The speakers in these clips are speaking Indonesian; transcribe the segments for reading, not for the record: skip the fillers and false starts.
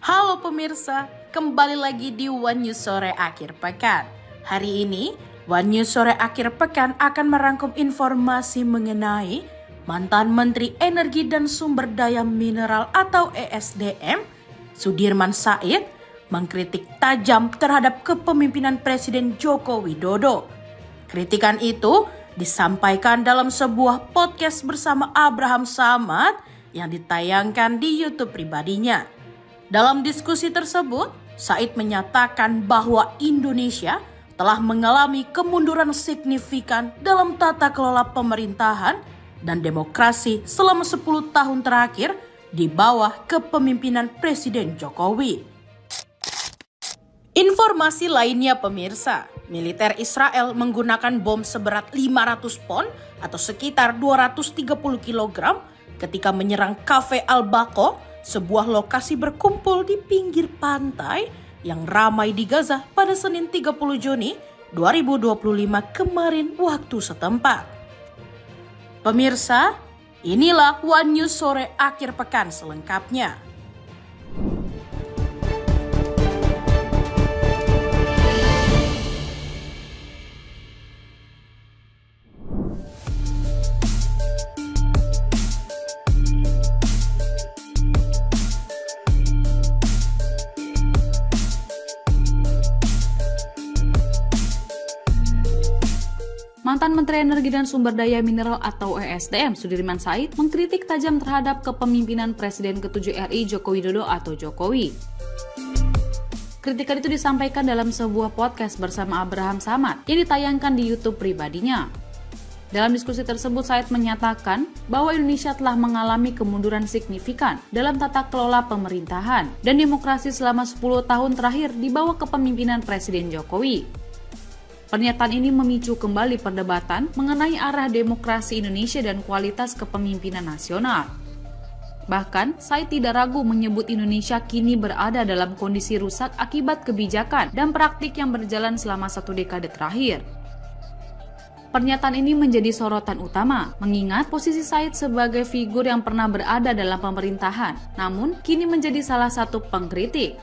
Halo pemirsa, kembali lagi di One News Sore Akhir Pekan. Hari ini, One News Sore Akhir Pekan akan merangkum informasi mengenai mantan Menteri Energi dan Sumber Daya Mineral atau ESDM, Sudirman Said, mengkritik tajam terhadap kepemimpinan Presiden Joko Widodo. Kritikan itu disampaikan dalam sebuah podcast bersama Abraham Samad yang ditayangkan di YouTube pribadinya. Dalam diskusi tersebut, Said menyatakan bahwa Indonesia telah mengalami kemunduran signifikan dalam tata kelola pemerintahan dan demokrasi selama 10 tahun terakhir di bawah kepemimpinan Presiden Jokowi. Informasi lainnya pemirsa, militer Israel menggunakan bom seberat 500 pon atau sekitar 230 kg ketika menyerang Cafe Al-Baqo, sebuah lokasi berkumpul di pinggir pantai yang ramai di Gaza pada Senin 30 Juni 2025 kemarin waktu setempat. Pemirsa, inilah One News Sore Akhir Pekan selengkapnya. Mantan Menteri Energi dan Sumber Daya Mineral atau ESDM Sudirman Said mengkritik tajam terhadap kepemimpinan Presiden ke-7 RI Joko Widodo atau Jokowi. Kritikan itu disampaikan dalam sebuah podcast bersama Abraham Samad yang ditayangkan di YouTube pribadinya. Dalam diskusi tersebut, Said menyatakan bahwa Indonesia telah mengalami kemunduran signifikan dalam tata kelola pemerintahan dan demokrasi selama 10 tahun terakhir di bawah kepemimpinan Presiden Jokowi. Pernyataan ini memicu kembali perdebatan mengenai arah demokrasi Indonesia dan kualitas kepemimpinan nasional. Bahkan, Said tidak ragu menyebut Indonesia kini berada dalam kondisi rusak akibat kebijakan dan praktik yang berjalan selama 1 dekade terakhir. Pernyataan ini menjadi sorotan utama, mengingat posisi Said sebagai figur yang pernah berada dalam pemerintahan, namun kini menjadi salah satu pengkritik.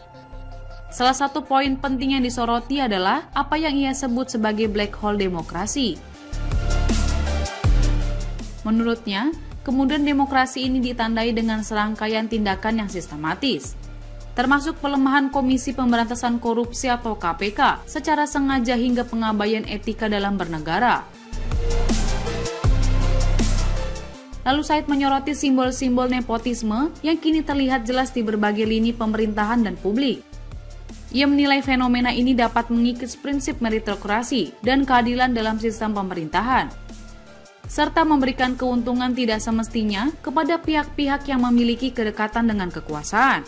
Salah satu poin penting yang disoroti adalah apa yang ia sebut sebagai black hole demokrasi. Menurutnya, kemudian demokrasi ini ditandai dengan serangkaian tindakan yang sistematis, termasuk pelemahan Komisi Pemberantasan Korupsi atau KPK secara sengaja hingga pengabaian etika dalam bernegara. Lalu Said menyoroti simbol-simbol nepotisme yang kini terlihat jelas di berbagai lini pemerintahan dan publik. Ia menilai fenomena ini dapat mengikis prinsip meritokrasi dan keadilan dalam sistem pemerintahan, serta memberikan keuntungan tidak semestinya kepada pihak-pihak yang memiliki kedekatan dengan kekuasaan.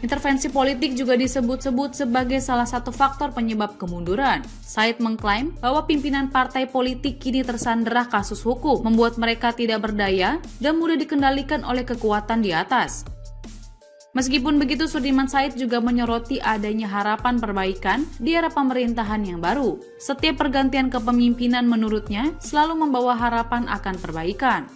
Intervensi politik juga disebut-sebut sebagai salah satu faktor penyebab kemunduran. Said mengklaim bahwa pimpinan partai politik kini tersandera kasus hukum, membuat mereka tidak berdaya dan mudah dikendalikan oleh kekuatan di atas. Meskipun begitu, Sudirman Said juga menyoroti adanya harapan perbaikan di era pemerintahan yang baru. Setiap pergantian kepemimpinan menurutnya selalu membawa harapan akan perbaikan.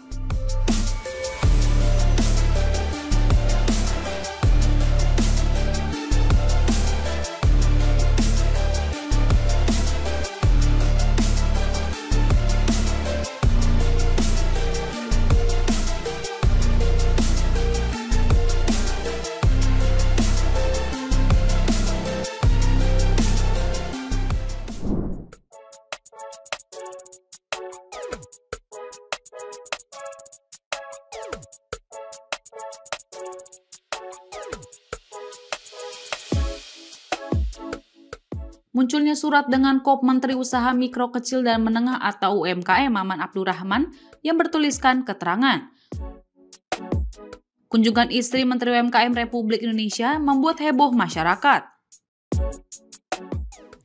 Munculnya surat dengan kop Menteri Usaha Mikro Kecil dan Menengah atau UMKM Maman Abdurrahman yang bertuliskan keterangan. Kunjungan istri Menteri UMKM Republik Indonesia membuat heboh masyarakat.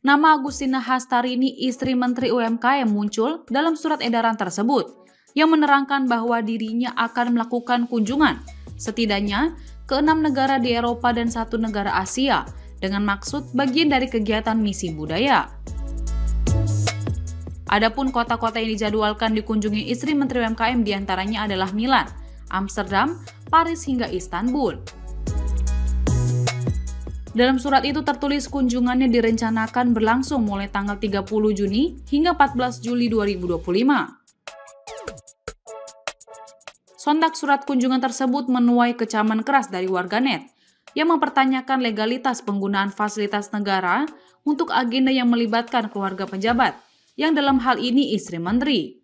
Nama Agustina Hastarini, istri Menteri UMKM, muncul dalam surat edaran tersebut yang menerangkan bahwa dirinya akan melakukan kunjungan setidaknya ke 6 negara di Eropa dan 1 negara Asia dengan maksud bagian dari kegiatan misi budaya. Adapun kota-kota yang dijadwalkan dikunjungi istri Menteri UMKM diantaranya adalah Milan, Amsterdam, Paris hingga Istanbul. Dalam surat itu tertulis kunjungannya direncanakan berlangsung mulai tanggal 30 Juni hingga 14 Juli 2025. Sontak surat kunjungan tersebut menuai kecaman keras dari warganet yang mempertanyakan legalitas penggunaan fasilitas negara untuk agenda yang melibatkan keluarga pejabat, yang dalam hal ini istri menteri.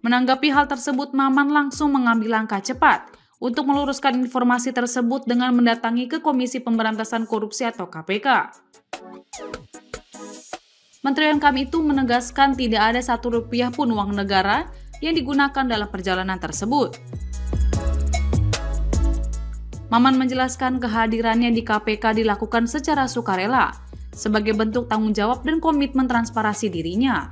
Menanggapi hal tersebut, Maman langsung mengambil langkah cepat untuk meluruskan informasi tersebut dengan mendatangi ke Komisi Pemberantasan Korupsi atau KPK. Menteri MKM itu menegaskan tidak ada Rp1 pun uang negara yang digunakan dalam perjalanan tersebut. Maman menjelaskan kehadirannya di KPK dilakukan secara sukarela sebagai bentuk tanggung jawab dan komitmen transparansi dirinya.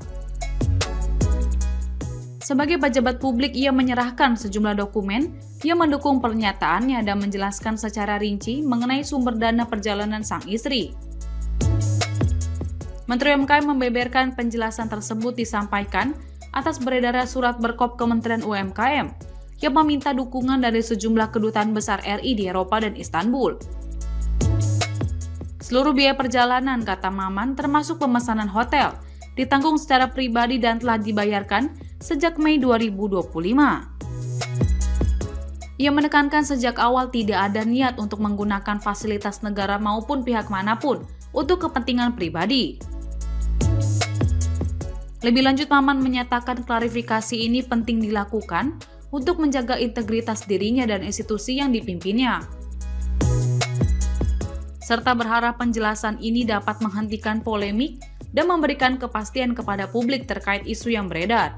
Sebagai pejabat publik, ia menyerahkan sejumlah dokumen yang mendukung pernyataannya dan menjelaskan secara rinci mengenai sumber dana perjalanan sang istri. Menteri MKM membeberkan penjelasan tersebut disampaikan atas beredarnya surat berkop Kementerian UMKM yang meminta dukungan dari sejumlah kedutaan besar RI di Eropa dan Istanbul. Seluruh biaya perjalanan, kata Maman, termasuk pemesanan hotel, ditanggung secara pribadi dan telah dibayarkan sejak Mei 2025. Ia menekankan sejak awal tidak ada niat untuk menggunakan fasilitas negara maupun pihak manapun untuk kepentingan pribadi. Lebih lanjut, Maman menyatakan klarifikasi ini penting dilakukan untuk menjaga integritas dirinya dan institusi yang dipimpinnya, serta berharap penjelasan ini dapat menghentikan polemik dan memberikan kepastian kepada publik terkait isu yang beredar.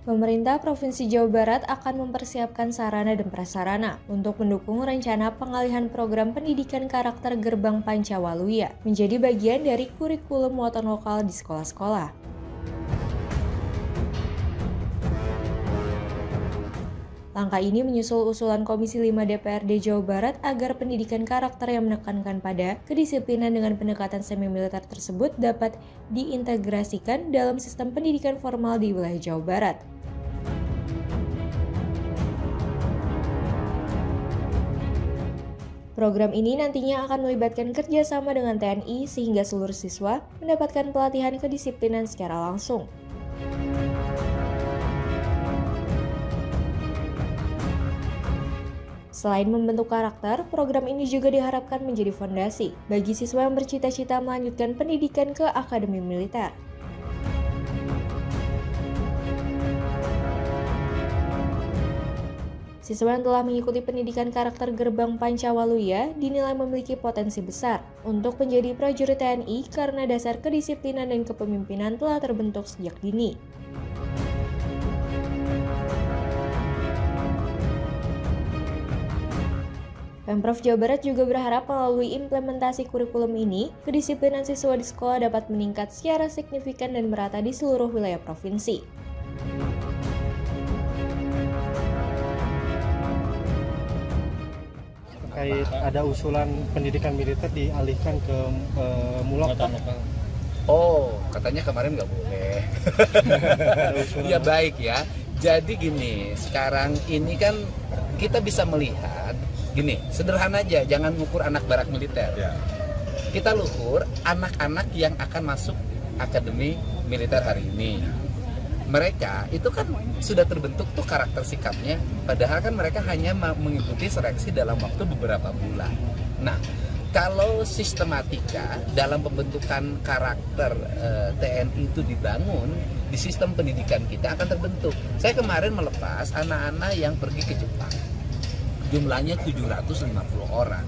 Pemerintah Provinsi Jawa Barat akan mempersiapkan sarana dan prasarana untuk mendukung rencana pengalihan program pendidikan karakter Gerbang Pancawaluya menjadi bagian dari kurikulum muatan lokal di sekolah-sekolah. Langkah ini menyusul usulan Komisi 5 DPRD Jawa Barat agar pendidikan karakter yang menekankan pada kedisiplinan dengan pendekatan semi-militer tersebut dapat diintegrasikan dalam sistem pendidikan formal di wilayah Jawa Barat. Program ini nantinya akan melibatkan kerjasama dengan TNI sehingga seluruh siswa mendapatkan pelatihan kedisiplinan secara langsung. Selain membentuk karakter, program ini juga diharapkan menjadi fondasi bagi siswa yang bercita-cita melanjutkan pendidikan ke akademi militer. Siswa yang telah mengikuti pendidikan karakter Gerbang Pancawaluya dinilai memiliki potensi besar untuk menjadi prajurit TNI karena dasar kedisiplinan dan kepemimpinan telah terbentuk sejak dini. Pemprov Jawa Barat juga berharap melalui implementasi kurikulum ini, kedisiplinan siswa di sekolah dapat meningkat secara signifikan dan merata di seluruh wilayah provinsi. Terkait ada usulan pendidikan militer dialihkan ke Mulak. Oh, katanya kemarin nggak boleh. Ya baik ya. Jadi gini, sekarang ini kan kita bisa melihat gini, sederhana aja, jangan ngukur anak barak militer. Ya. Kita ukur anak-anak yang akan masuk akademi militer hari ini. Mereka itu kan sudah terbentuk tuh karakter sikapnya, padahal kan mereka hanya mengikuti seleksi dalam waktu beberapa bulan. Nah, kalau sistematika dalam pembentukan karakter TNI itu dibangun, di sistem pendidikan kita akan terbentuk. Saya kemarin melepas anak-anak yang pergi ke Jepang. Jumlahnya 750 orang,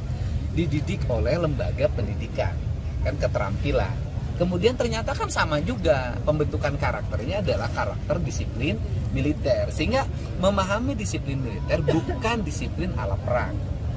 dididik oleh lembaga pendidikan, kan keterampilan. Kemudian ternyata kan sama juga, pembentukan karakternya adalah karakter disiplin militer. Sehingga memahami disiplin militer bukan disiplin ala perang.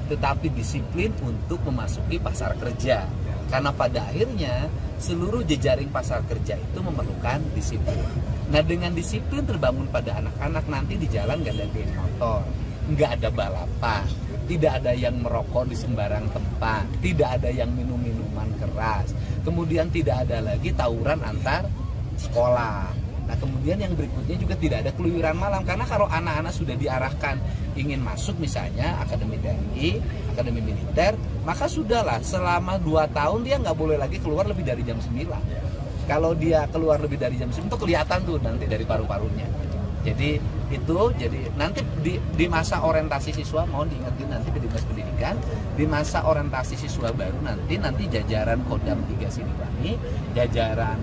tetapi disiplin untuk memasuki pasar kerja. Karena pada akhirnya seluruh jejaring pasar kerja itu memerlukan disiplin. Nah, dengan disiplin terbangun pada anak-anak, nanti di jalan gak ada geng motor, nggak ada balapan, tidak ada yang merokok di sembarang tempat, tidak ada yang minum minuman keras, kemudian tidak ada lagi tawuran antar sekolah. Nah, kemudian yang berikutnya juga tidak ada keluyuran malam, karena kalau anak-anak sudah diarahkan ingin masuk misalnya Akademi TNI, Akademi Militer, maka sudahlah selama 2 tahun dia nggak boleh lagi keluar lebih dari jam 9. Kalau dia keluar lebih dari jam 9 itu kelihatan tuh nanti dari paru-parunya. Jadi nanti di masa orientasi siswa, mohon diingetin nanti ke Dinas Pendidikan, di masa orientasi siswa baru nanti jajaran Kodam 3 Siliwangi, jajaran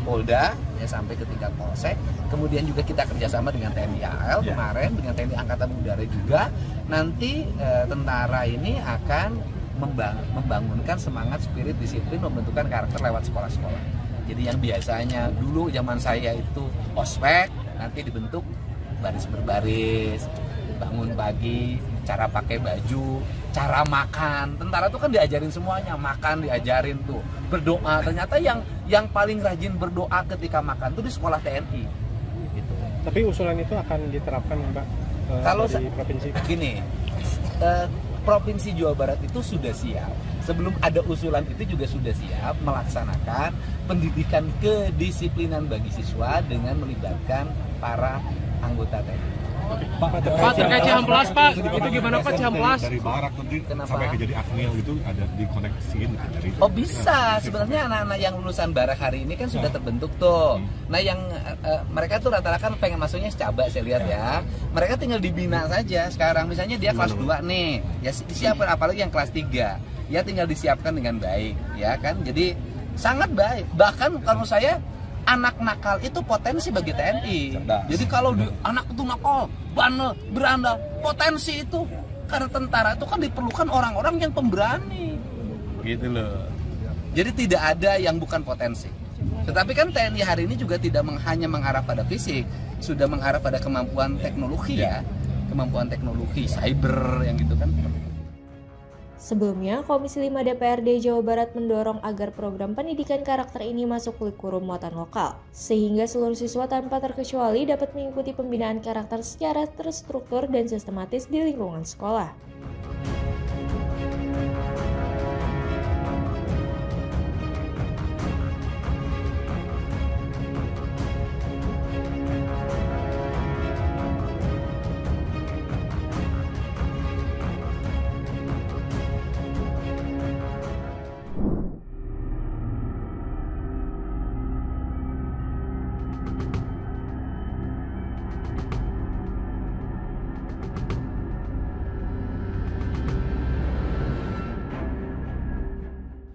Polda ya sampai ke tingkat Polsek, kemudian juga kita kerjasama dengan TNI AL kemarin, dengan TNI Angkatan Udara juga, nanti tentara ini akan membangunkan semangat spirit disiplin, membentukkan karakter lewat sekolah-sekolah. Jadi yang biasanya dulu zaman saya itu ospek, nanti dibentuk baris berbaris, bangun pagi, cara pakai baju, cara makan. Tentara itu kan diajarin semuanya, makan diajarin tuh, berdoa. Ternyata yang paling rajin berdoa ketika makan tuh di sekolah TNI. Gitu. Tapi usulan itu akan diterapkan, Mbak, kalau di provinsi? Gini, Provinsi Jawa Barat itu sudah siap. Sebelum ada usulan itu juga sudah siap melaksanakan pendidikan kedisiplinan bagi siswa dengan melibatkan para anggota TNI. Pak, terkait Cihamplas, Pak, itu gimana Pak Cihamplas? Dari Barak nanti sampai ke jadi Akmil gitu ada dikoneksiin dari. Oh bisa, sebenarnya anak-anak yang lulusan Barak hari ini kan sudah terbentuk tuh. Nah yang mereka tuh rata-rata kan pengen masuknya secaba saya lihat ya. Mereka tinggal dibina saja sekarang, misalnya dia kelas 2 nih, ya disiapkan, apalagi yang kelas 3, ya tinggal disiapkan dengan baik, ya kan. Jadi sangat baik. Bahkan kalau saya, anak nakal itu potensi bagi TNI. Jadi kalau anak itu nakal, bandel, berandal, potensi itu. Karena tentara itu kan diperlukan orang-orang yang pemberani. Gitu loh. Jadi tidak ada yang bukan potensi. Tetapi kan TNI hari ini juga tidak hanya mengarah pada fisik, sudah mengarah pada kemampuan teknologi ya. Kemampuan teknologi, cyber yang gitu kan. Sebelumnya, Komisi 5 DPRD Jawa Barat mendorong agar program pendidikan karakter ini masuk kurikulum muatan lokal, sehingga seluruh siswa tanpa terkecuali dapat mengikuti pembinaan karakter secara terstruktur dan sistematis di lingkungan sekolah.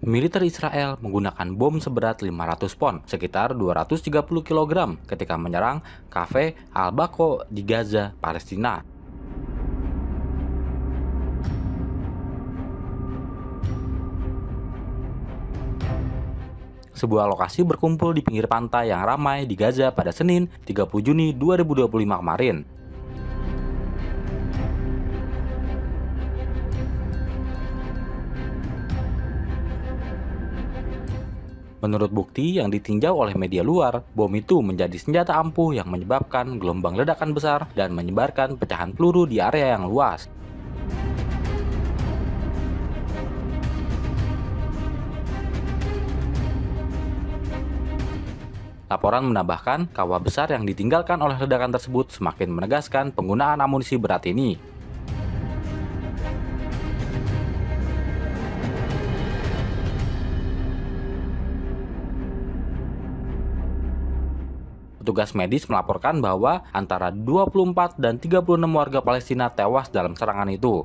Militer Israel menggunakan bom seberat 500 pon, sekitar 230 kg, ketika menyerang kafe Al-Baqo di Gaza, Palestina. Sebuah lokasi berkumpul di pinggir pantai yang ramai di Gaza pada Senin, 30 Juni 2025 kemarin. Menurut bukti yang ditinjau oleh media luar, bom itu menjadi senjata ampuh yang menyebabkan gelombang ledakan besar dan menyebarkan pecahan peluru di area yang luas. Laporan menambahkan, kawah besar yang ditinggalkan oleh ledakan tersebut semakin menegaskan penggunaan amunisi berat ini. Petugas medis melaporkan bahwa antara 24 dan 36 warga Palestina tewas dalam serangan itu.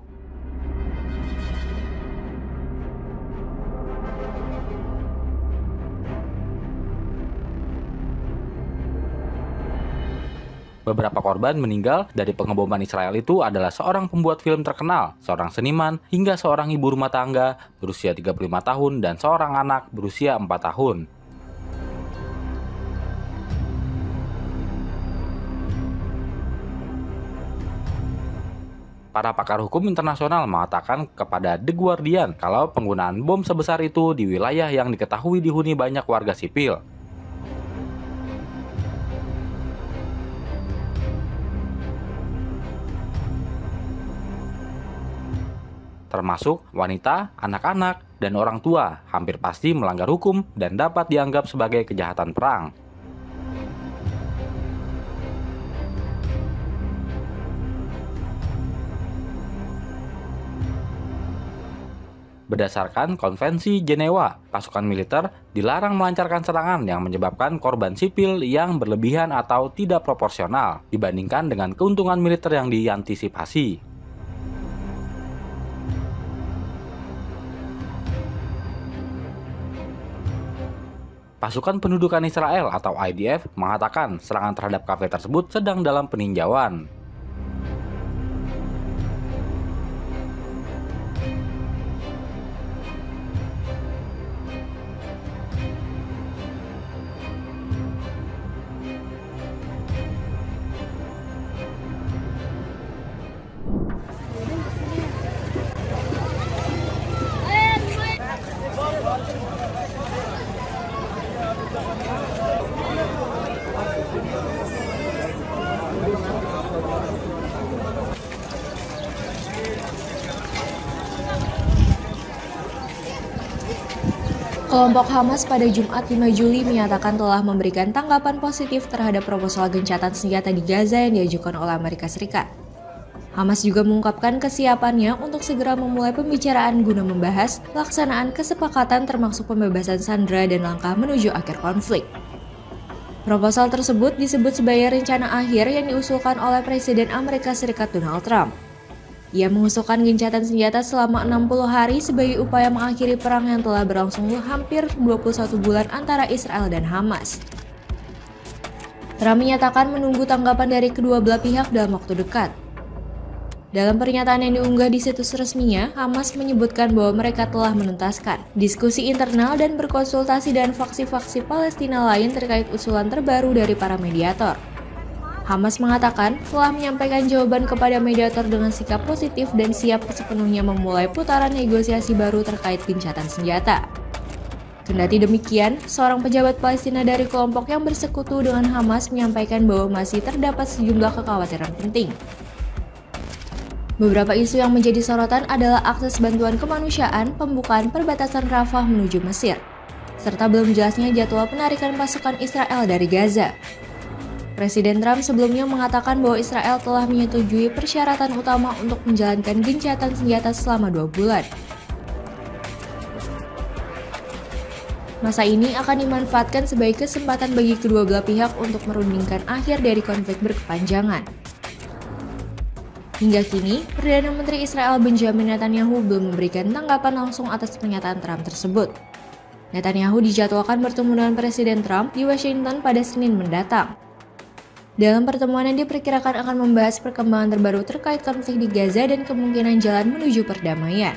Beberapa korban meninggal dari pengeboman Israel itu adalah seorang pembuat film terkenal, seorang seniman, hingga seorang ibu rumah tangga berusia 35 tahun dan seorang anak berusia 4 tahun. Para pakar hukum internasional mengatakan kepada The Guardian kalau penggunaan bom sebesar itu di wilayah yang diketahui dihuni banyak warga sipil. Termasuk wanita, anak-anak, dan orang tua, hampir pasti melanggar hukum dan dapat dianggap sebagai kejahatan perang. Berdasarkan Konvensi Jenewa, pasukan militer dilarang melancarkan serangan yang menyebabkan korban sipil yang berlebihan atau tidak proporsional dibandingkan dengan keuntungan militer yang diantisipasi. Pasukan Pendudukan Israel atau IDF mengatakan serangan terhadap kafe tersebut sedang dalam peninjauan. Kelompok Hamas pada Jumat 5 Juli menyatakan telah memberikan tanggapan positif terhadap proposal gencatan senjata di Gaza yang diajukan oleh Amerika Serikat. Hamas juga mengungkapkan kesiapannya untuk segera memulai pembicaraan guna membahas pelaksanaan kesepakatan termasuk pembebasan sandera dan langkah menuju akhir konflik. Proposal tersebut disebut sebagai rencana akhir yang diusulkan oleh Presiden Amerika Serikat Donald Trump. Ia mengusulkan gencatan senjata selama 60 hari sebagai upaya mengakhiri perang yang telah berlangsung hampir 21 bulan antara Israel dan Hamas. Trump menyatakan menunggu tanggapan dari kedua belah pihak dalam waktu dekat. Dalam pernyataan yang diunggah di situs resminya, Hamas menyebutkan bahwa mereka telah menuntaskan diskusi internal dan berkonsultasi dengan faksi-faksi Palestina lain terkait usulan terbaru dari para mediator. Hamas mengatakan telah menyampaikan jawaban kepada mediator dengan sikap positif dan siap sepenuhnya memulai putaran negosiasi baru terkait gencatan senjata. Kendati demikian, seorang pejabat Palestina dari kelompok yang bersekutu dengan Hamas menyampaikan bahwa masih terdapat sejumlah kekhawatiran penting. Beberapa isu yang menjadi sorotan adalah akses bantuan kemanusiaan, pembukaan perbatasan Rafah menuju Mesir, serta belum jelasnya jadwal penarikan pasukan Israel dari Gaza. Presiden Trump sebelumnya mengatakan bahwa Israel telah menyetujui persyaratan utama untuk menjalankan gencatan senjata selama 2 bulan. Masa ini akan dimanfaatkan sebagai kesempatan bagi kedua belah pihak untuk merundingkan akhir dari konflik berkepanjangan. Hingga kini, Perdana Menteri Israel Benjamin Netanyahu belum memberikan tanggapan langsung atas pernyataan Trump tersebut. Netanyahu dijadwalkan bertemu dengan Presiden Trump di Washington pada Senin mendatang. Dalam pertemuan yang diperkirakan akan membahas perkembangan terbaru terkait konflik di Gaza dan kemungkinan jalan menuju perdamaian.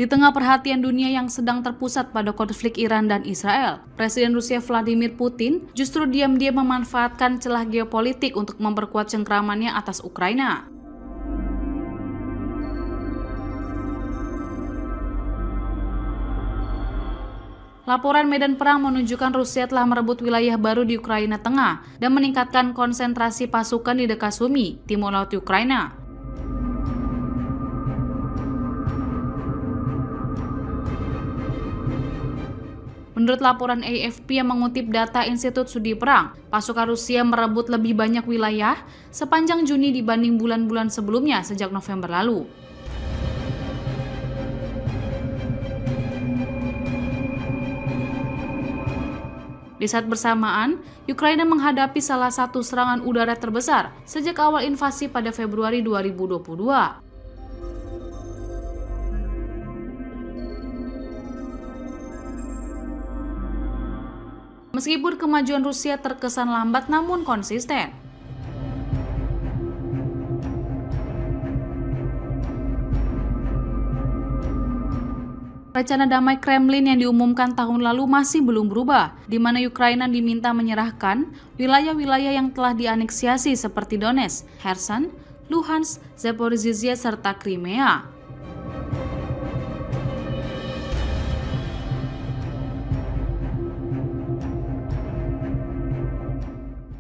Di tengah perhatian dunia yang sedang terpusat pada konflik Iran dan Israel, Presiden Rusia Vladimir Putin justru diam-diam memanfaatkan celah geopolitik untuk memperkuat cengkramannya atas Ukraina. Laporan medan perang menunjukkan Rusia telah merebut wilayah baru di Ukraina Tengah dan meningkatkan konsentrasi pasukan di dekat Sumy, timur laut Ukraina. Menurut laporan AFP yang mengutip data Institut Studi Perang, pasukan Rusia merebut lebih banyak wilayah sepanjang Juni dibanding bulan-bulan sebelumnya sejak November lalu. Di saat bersamaan, Ukraina menghadapi salah satu serangan udara terbesar sejak awal invasi pada Februari 2022. Meskipun kemajuan Rusia terkesan lambat namun konsisten. Rencana damai Kremlin yang diumumkan tahun lalu masih belum berubah, di mana Ukraina diminta menyerahkan wilayah-wilayah yang telah dianeksiasi seperti Donetsk, Kherson, Luhansk, Zaporizhzhia, serta Crimea.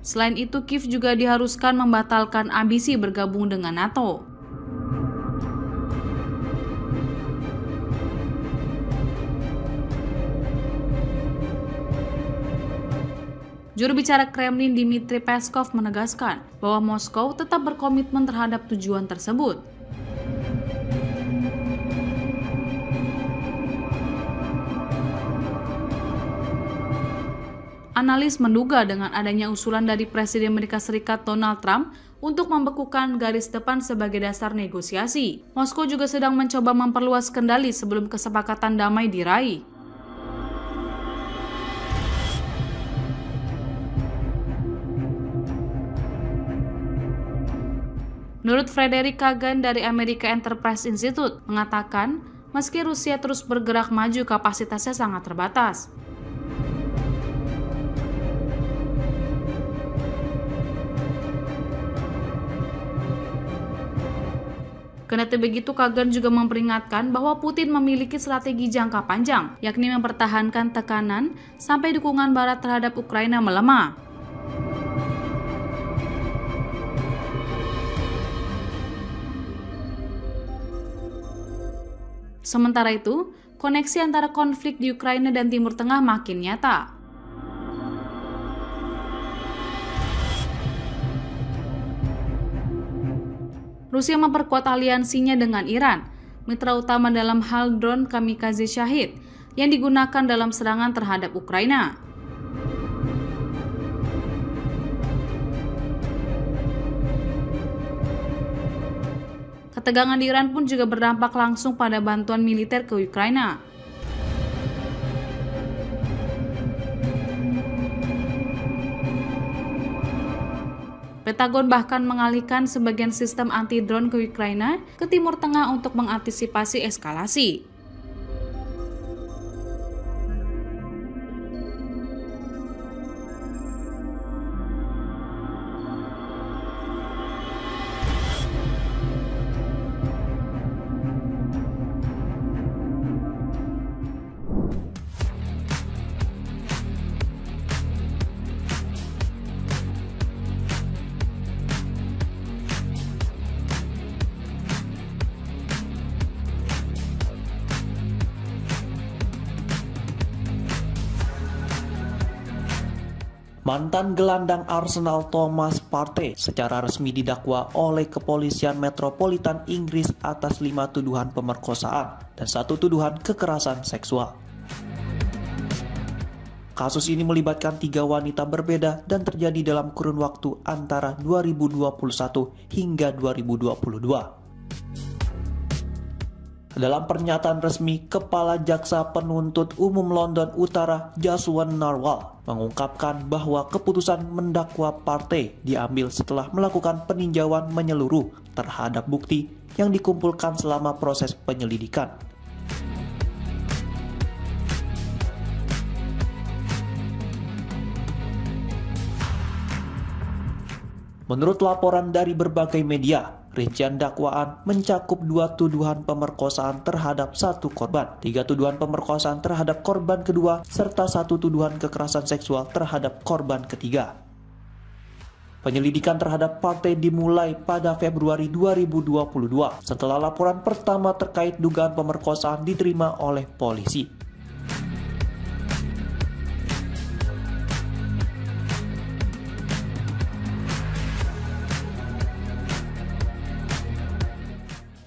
Selain itu, Kiev juga diharuskan membatalkan ambisi bergabung dengan NATO. Juru bicara Kremlin Dmitry Peskov menegaskan bahwa Moskow tetap berkomitmen terhadap tujuan tersebut. Analis menduga dengan adanya usulan dari Presiden Amerika Serikat Donald Trump untuk membekukan garis depan sebagai dasar negosiasi, Moskow juga sedang mencoba memperluas kendali sebelum kesepakatan damai diraih. Menurut Frederick Kagan dari America Enterprise Institute mengatakan, meski Rusia terus bergerak maju, kapasitasnya sangat terbatas. Kendati begitu, Kagan juga memperingatkan bahwa Putin memiliki strategi jangka panjang, yakni mempertahankan tekanan sampai dukungan Barat terhadap Ukraina melemah. Sementara itu, koneksi antara konflik di Ukraina dan Timur Tengah makin nyata. Rusia memperkuat aliansinya dengan Iran, mitra utama dalam hal drone kamikaze Shahid yang digunakan dalam serangan terhadap Ukraina. Ketegangan di Iran pun juga berdampak langsung pada bantuan militer ke Ukraina. Pentagon bahkan mengalihkan sebagian sistem anti-drone ke Ukraina ke Timur Tengah untuk mengantisipasi eskalasi. Mantan gelandang Arsenal Thomas Partey secara resmi didakwa oleh Kepolisian Metropolitan Inggris atas 5 tuduhan pemerkosaan dan 1 tuduhan kekerasan seksual. Kasus ini melibatkan 3 wanita berbeda dan terjadi dalam kurun waktu antara 2021 hingga 2022. Dalam pernyataan resmi, Kepala Jaksa Penuntut Umum London Utara Jaswan Narwal mengungkapkan bahwa keputusan mendakwa Partey diambil setelah melakukan peninjauan menyeluruh terhadap bukti yang dikumpulkan selama proses penyelidikan. Menurut laporan dari berbagai media, rincian dakwaan mencakup 2 tuduhan pemerkosaan terhadap 1 korban, 3 tuduhan pemerkosaan terhadap korban kedua, serta 1 tuduhan kekerasan seksual terhadap korban ketiga. Penyelidikan terhadap Partey dimulai pada Februari 2022 setelah laporan pertama terkait dugaan pemerkosaan diterima oleh polisi.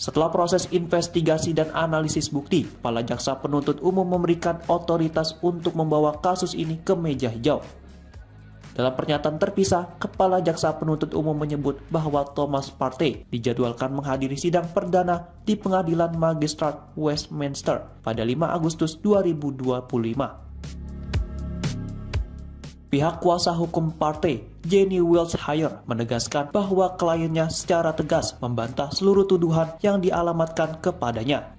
Setelah proses investigasi dan analisis bukti, Kepala Jaksa Penuntut Umum memberikan otoritas untuk membawa kasus ini ke meja hijau. Dalam pernyataan terpisah, Kepala Jaksa Penuntut Umum menyebut bahwa Thomas Partey dijadwalkan menghadiri sidang perdana di Pengadilan Magistrat Westminster pada 5 Agustus 2025. Pihak kuasa hukum Partey, Jenny Wiltshire, menegaskan bahwa kliennya secara tegas membantah seluruh tuduhan yang dialamatkan kepadanya.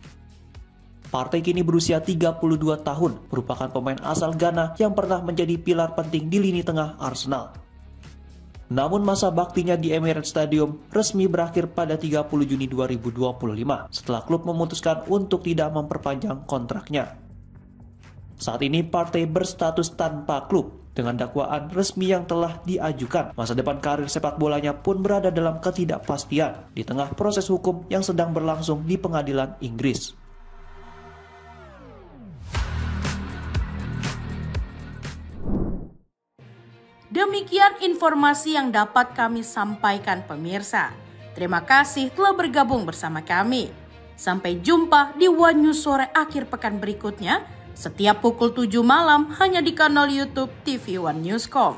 Partey kini berusia 32 tahun, merupakan pemain asal Ghana yang pernah menjadi pilar penting di lini tengah Arsenal. Namun masa baktinya di Emirates Stadium resmi berakhir pada 30 Juni 2025 setelah klub memutuskan untuk tidak memperpanjang kontraknya. Saat ini Partey berstatus tanpa klub dengan dakwaan resmi yang telah diajukan. Masa depan karir sepak bolanya pun berada dalam ketidakpastian di tengah proses hukum yang sedang berlangsung di pengadilan Inggris. Demikian informasi yang dapat kami sampaikan pemirsa. Terima kasih telah bergabung bersama kami. Sampai jumpa di One News Sore akhir pekan berikutnya, setiap pukul 7 malam hanya di kanal YouTube TV One Newscom.